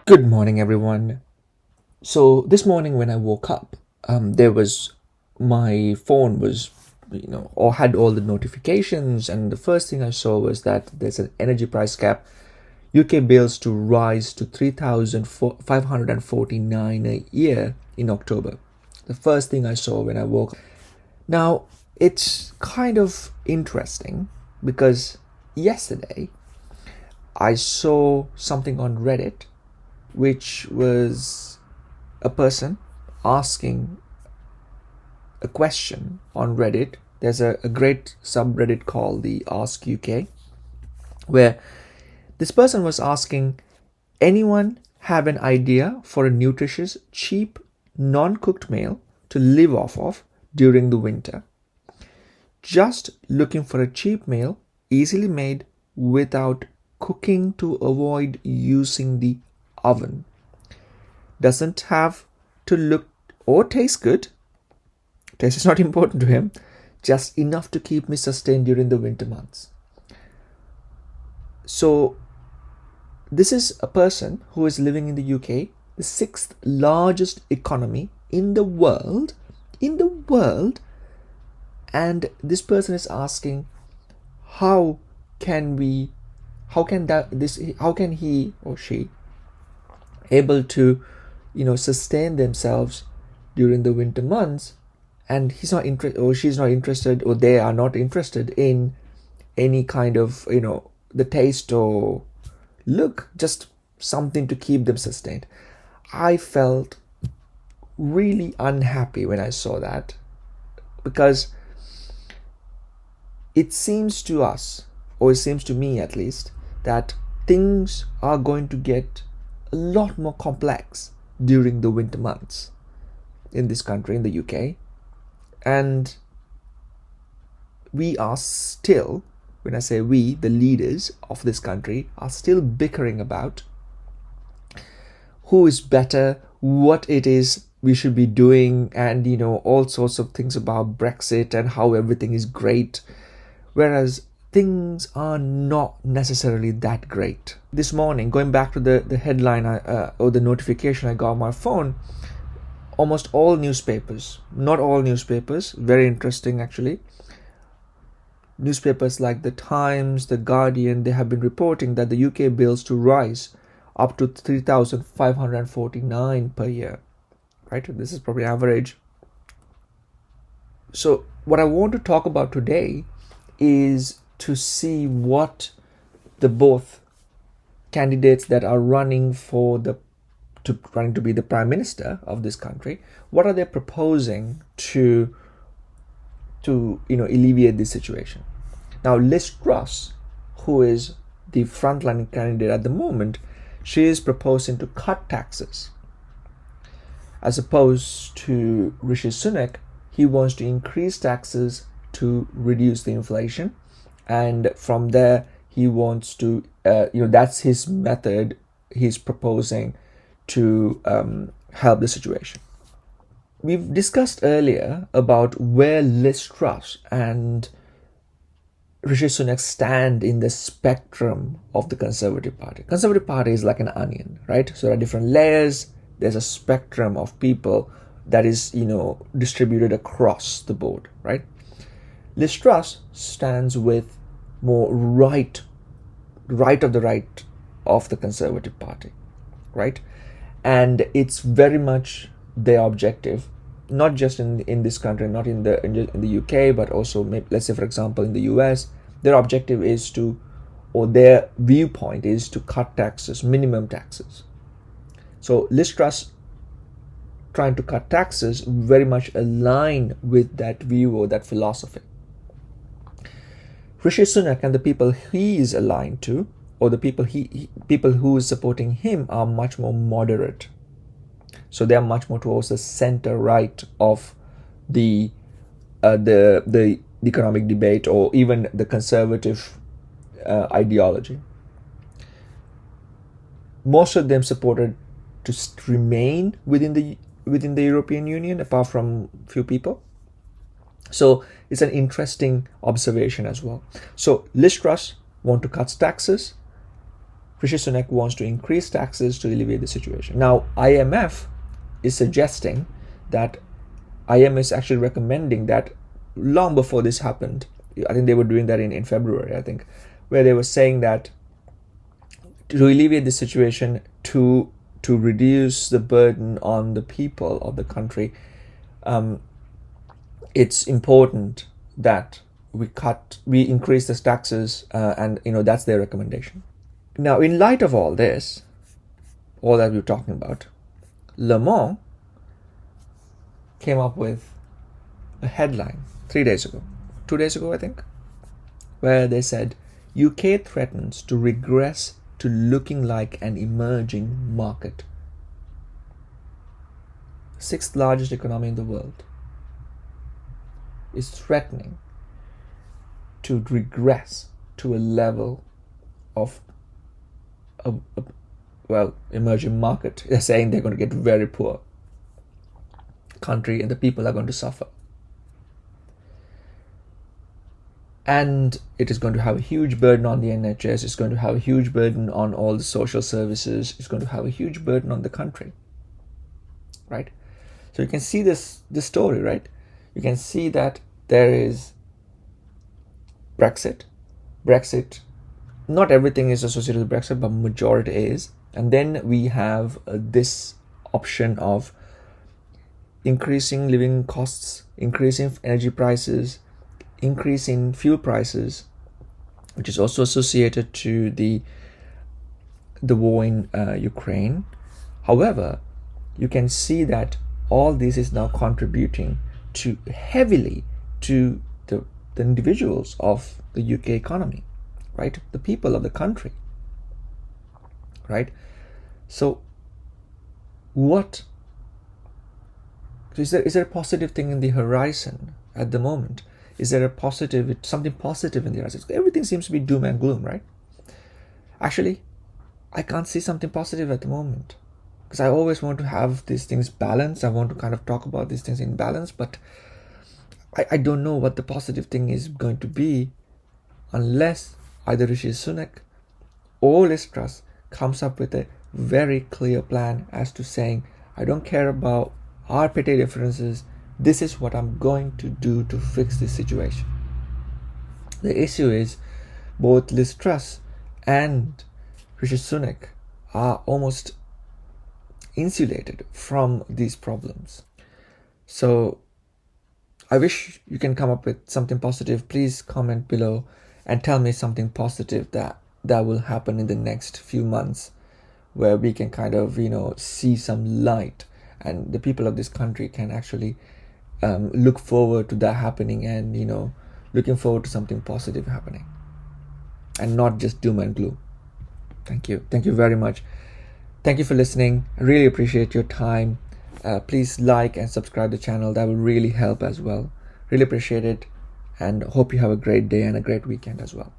Good morning, everyone. So this morning when I woke up, there was my phone was, or had all the notifications, and the first thing I saw was that there's an energy price cap. UK bills to rise to 3,549 a year in October. The first thing I saw when I woke up. Now it's kind of interesting because yesterday I saw something on Reddit which was a person asking a question on Reddit. There's a great subreddit called the Ask UK, where this person was asking, anyone have an idea for a nutritious, cheap, non cooked meal to live off of during the winter? Just looking for a cheap meal, easily made without cooking to avoid using the oven. Doesn't have to look or taste good. Taste is not important to him. Just enough to keep me sustained during the winter months. So, this is a person who is living in the UK, the sixth largest economy in the world. And this person is asking, how can he or she able to sustain themselves during the winter months, and he's not interested, or she's not interested, or they are not interested in any kind of the taste or look, just something to keep them sustained. I felt really unhappy when I saw that, because it seems to us, or it seems to me at least, that things are going to get a lot more complex during the winter months in this country, in the UK. And we are still, when I say we, the leaders of this country, are still bickering about who is better, what it is we should be doing, and all sorts of things about Brexit and how everything is great, whereas things are not necessarily that great. This morning, going back to the headline or the notification I got on my phone, almost all newspapers, not all newspapers, very interesting actually, newspapers like the Times, the Guardian, they have been reporting that the UK bills to rise up to 3,549 per year, right? This is probably average. So what I want to talk about today is to see what the both candidates that are running to be the prime minister of this country, what are they proposing to alleviate this situation. Now Liz Truss, who is the frontline candidate at the moment, she is proposing to cut taxes, as opposed to Rishi Sunak. He wants to increase taxes to reduce the inflation, and from there he wants to that's his method he's proposing to help the situation. We've discussed earlier about where Liz Truss and Rishi Sunak stand in the spectrum of the Conservative Party. Conservative Party is like an onion, right? So there are different layers. There's a spectrum of people that is, distributed across the board, right? Liz Truss stands with more right of the right of the Conservative Party, right? And it's very much their objective, not just in this country, not in the UK, but also maybe, let's say for example in the US, their objective is to, or their viewpoint is to cut taxes, minimum taxes. So Liz Truss trying to cut taxes very much align with that view or that philosophy. Rishi Sunak and the people he is aligned to, or the people who is supporting him, are much more moderate. So they are much more towards the center right of the economic debate, or even the conservative ideology. Most of them supported to remain within the European Union, apart from few people. So it's an interesting observation as well. So Liz Truss want to cut taxes. Rishi Sunak wants to increase taxes to alleviate the situation. Now, IMF is suggesting that IMF is actually recommending that long before this happened. I think they were doing that in February, I think, where they were saying that to alleviate the situation, to reduce the burden on the people of the country, it's important that we increase the taxes, and that's their recommendation. Now, in light of all this, all that we're talking about, Monde came up with a headline 2 days ago, I think, where they said UK threatens to regress to looking like an emerging market. Sixth largest economy in the world is threatening to regress to a level of emerging market. They're saying they're going to get very poor country and the people are going to suffer. And it is going to have a huge burden on the NHS. It's going to have a huge burden on all the social services. It's going to have a huge burden on the country, right? So you can see this story, right? You can see that there is Brexit. Not everything is associated with Brexit, but majority is. And then we have this option of increasing living costs, increasing energy prices, increasing fuel prices, which is also associated to the war in Ukraine. However, you can see that all this is now contributing heavily to the individuals of the UK economy, right? The people of the country, right? So is there a positive thing in the horizon at the moment? Is there something positive in the horizon? Everything seems to be doom and gloom, right? Actually, I can't see something positive at the moment, because I always want to have these things balanced. I want to kind of talk about these things in balance, but I don't know what the positive thing is going to be unless either Rishi Sunak or Liz Truss comes up with a very clear plan as to saying, I don't care about our petty differences. This is what I'm going to do to fix this situation. The issue is both Liz Truss and Rishi Sunak are almost insulated from these problems. So I wish you can come up with something positive. Please comment below and tell me something positive that will happen in the next few months, where we can kind of see some light, and the people of this country can actually look forward to that happening, and looking forward to something positive happening, and not just doom and gloom. Thank you very much. Thank you for listening. I really appreciate your time. Please like and subscribe the channel. That will really help as well. Really appreciate it, and hope you have a great day and a great weekend as well.